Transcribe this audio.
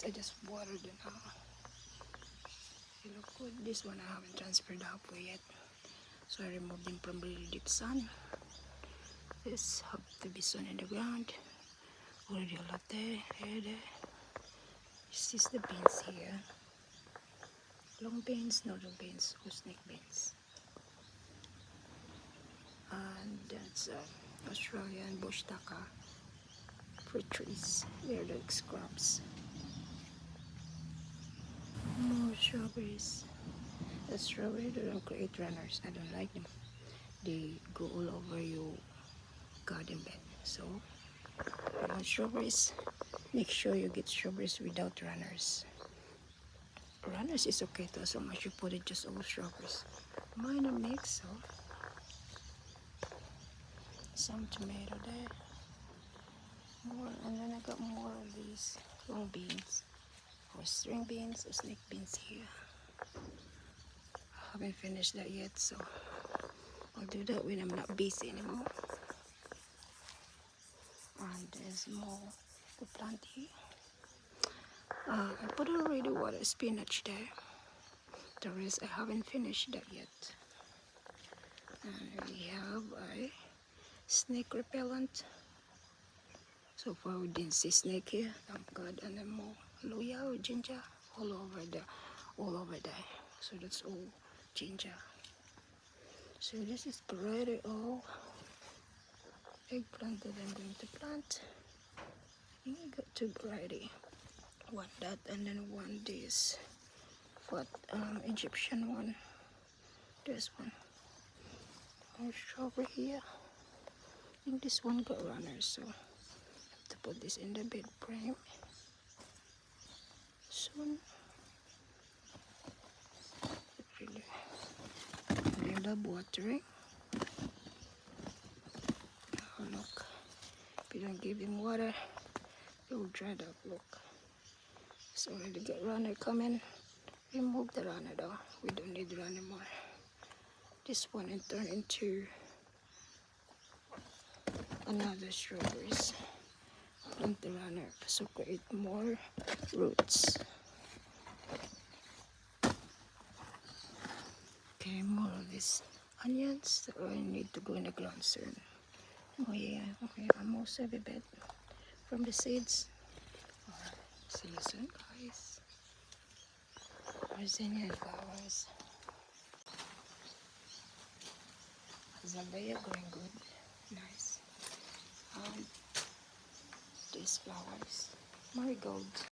I just watered it now. They look good. This one I haven't transferred halfway yet, so I removed them from really deep sun. This have to be sun in the ground. Already a lot there. This is the beans here. Long beans, northern beans, or snake beans. And that's Australian bush tucker fruit trees. They're like scrubs. More strawberries. The strawberry don't create runners. I don't like them. They go all over your garden bed. So, if you want strawberries, make sure you get strawberries without runners. Runners is okay too, as long as you put it just all strawberries. Mine a mix, so some tomato there. More, and then I got more of these long beans, or string beans, or snake beans here. I haven't finished that yet, so I'll do that when I'm not busy anymore. And there's more to plant here. I put already water spinach there. The rest I haven't finished that yet. And we have a snake repellent. So far we didn't see snake here, thank God. And then more luya or ginger all over there. So that's all ginger. So this is already all eggplant that I'm going to plant. I got two variety. One that and then one this. What Egyptian one. This one. More strawberry here. I think this one got runners, so I have to put this in the bed frame soon. Really love watering. Oh look, if you don't give him water, it will dry up. Look, so already get runner coming. Remove the runner though. We don't need runner anymore. This one and turn into another strawberries. Plant the runner so create more roots. Okay, more of these onions that I need to go in the ground soon. Oh yeah, okay, almost every bed from the seeds. Alright, see you soon guys. Brazilian flowers. Azalea going good, nice. These flowers, marigold.